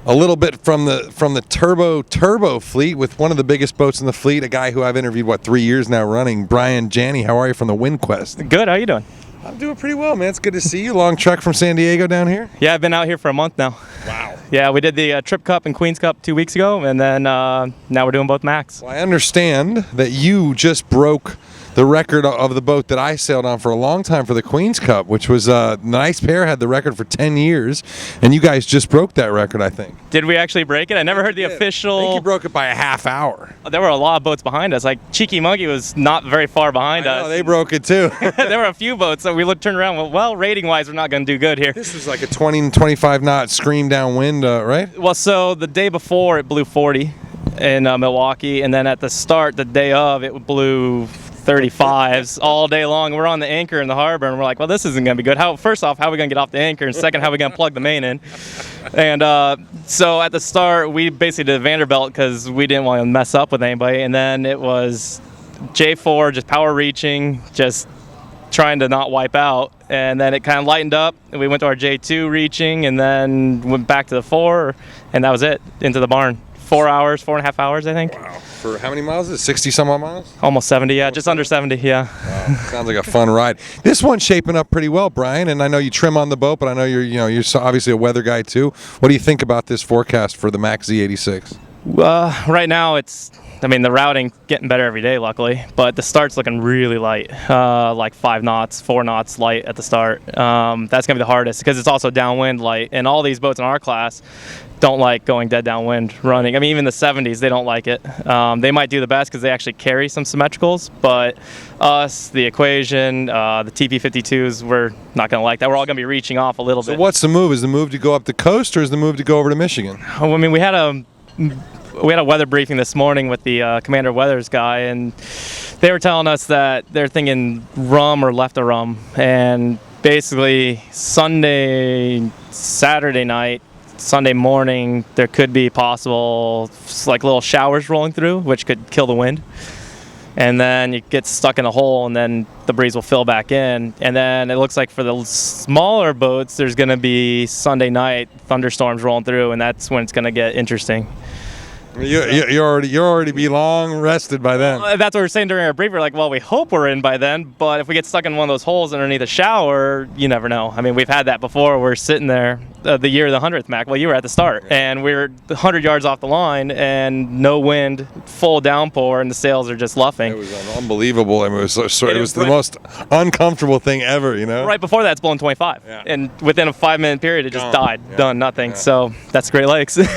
a little bit from the turbo fleet with one of the biggest boats in the fleet, a guy who I've interviewed 3 years now running, Janney. How are you from the Windquest? Good. How you doing? I'm doing pretty well, man. It's good to see you. Long trek from San Diego down here? Yeah, I've been out here for a month now. Wow. Yeah, we did the Trip Cup and Queens Cup 2 weeks ago, and then now we're doing both Macs. Well, I understand that you just broke the record of the boat that I sailed on for a long time for the Queens Cup, which was a nice pair, had the record for 10 years, and you guys just broke that record, I think. Did we actually break it? I never heard the official. I think you broke it by a half hour. There were a lot of boats behind us. Like Cheeky Monkey was not very far behind us. They broke it too. There were a few boats, so we turned around. Well, rating-wise, we're not going to do good here. This was like a 20 to 25 knot scream downwind, right? Well, so the day before it blew 40 in Milwaukee, and then at the start, the day of, it blew 35s all day long. We're on the anchor in the harbor, and we're like, well, this isn't going to be good. First off, how are we going to get off the anchor? And second, how are we going to plug the main in? And so at the start, we basically did a Vanderbilt because we didn't want to mess up with anybody. And then it was J4, just power reaching, just trying to not wipe out. And then it kind of lightened up, and we went to our J2 reaching, and then went back to the 4, and that was it, into the barn. 4 hours, 4.5 hours, I think. Wow. For how many miles is it? 60 some odd miles? Almost 70, yeah. Just under 70, yeah. Wow. Sounds like a fun ride. This one's shaping up pretty well, Brian, and I know you trim on the boat, but I know you're obviously a weather guy too. What do you think about this forecast for the Mac Z86? Right now the routing getting better every day, luckily, but the start's looking really light, like 5 knots, 4 knots light at the start. That's going to be the hardest because it's also downwind light, and all these boats in our class don't like going dead downwind running. I mean, even the 70s, they don't like it. They might do the best because they actually carry some symmetricals, but us, the Equation, the TP52s, we're not going to like that. We're all going to be reaching off a little bit. So what's the move? Is the move to go up the coast, or is the move to go over to Michigan? I mean, we had a weather briefing this morning with the Commander Weathers guy, and they were telling us that they're thinking rum or left of rum, and basically Saturday night, Sunday morning, there could be possible like little showers rolling through, which could kill the wind. And then you get stuck in a hole, and then the breeze will fill back in. And then it looks like for the smaller boats, there's going to be Sunday night thunderstorms rolling through, and that's when it's going to get interesting. You already be long rested by then. Well, that's what we're saying during our brief. We're like, well, we hope we're in by then, but if we get stuck in one of those holes underneath a shower, you never know. I mean, we've had that before. We're sitting there the year of the 100th Mac. Well, you were at the start, and we're 100 yards off the line, and no wind, full downpour, and the sails are just luffing. It was unbelievable. I mean, it was the most uncomfortable thing ever, you know? Right before that, it's blowing 25. Yeah. And within a 5-minute period, it just died. Yeah. Done, nothing. Yeah. So that's Great Lakes. It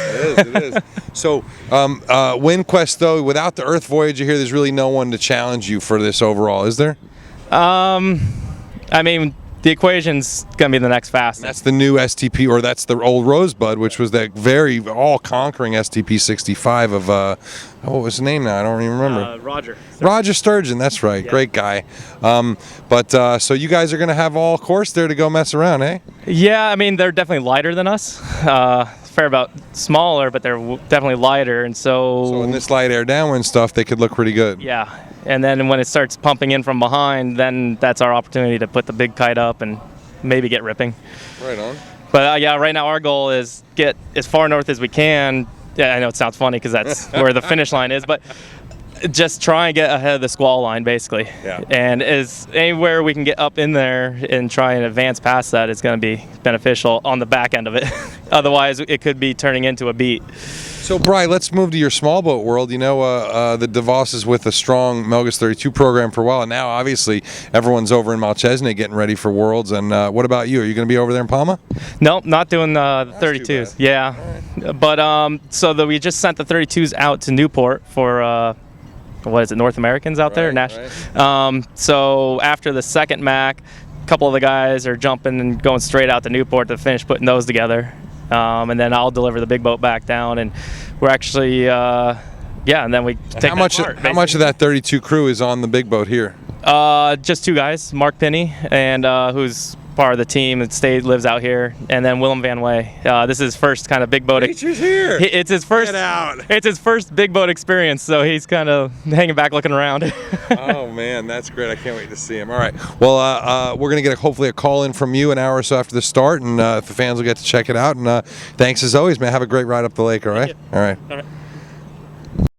is. So, Windquest, though, without the Earth Voyager here, there's really no one to challenge you for this overall, is there? I mean, the Equation's going to be the next fastest. That's the new STP, or that's the old Rosebud, which was that very all-conquering STP 65 of, what was his name now? I don't even remember. Roger Sturgeon, that's right. Yeah. Great guy. So you guys are going to have all course there to go mess around, eh? Yeah, I mean, they're definitely lighter than us. Fair about smaller, but they're definitely lighter, and so in this light air downwind stuff, they could look pretty good. Yeah, and then when it starts pumping in from behind, then that's our opportunity to put the big kite up and maybe get ripping. Right on. But yeah, right now our goal is get as far north as we can. Yeah, I know it sounds funny because that's where the finish line is, but just try and get ahead of the squall line, basically. Yeah. And as anywhere we can get up in there and try and advance past that is going to be beneficial on the back end of it. Otherwise, it could be turning into a beat. So, Bri, let's move to your small boat world. You know, the DeVos is with a strong Melgus 32 program for a while, and now, obviously, everyone's over in Malchesney getting ready for Worlds. And what about you? Are you going to be over there in Palma? No, not doing the 32s. Yeah. Right. But we just sent the 32s out to Newport for what is it, North Americans out there? Right. So after the second Mac, a couple of the guys are jumping and going straight out to Newport to finish putting those together. And then I'll deliver the big boat back down, and we're actually, and then we take how much of that 32 crew is on the big boat here? Just 2 guys, Mark Pinney, and who's part of the team and lives out here. And then Willem Van Way. This is his first kind of big boat. Nature's here. It's his first. Get out. It's his first big boat experience, so he's kind of hanging back, looking around. Oh man, that's great! I can't wait to see him. All right, well, we're gonna get hopefully a call in from you an hour or so after the start, and the fans will get to check it out. And thanks as always, man. Have a great ride up the lake. All right. All right.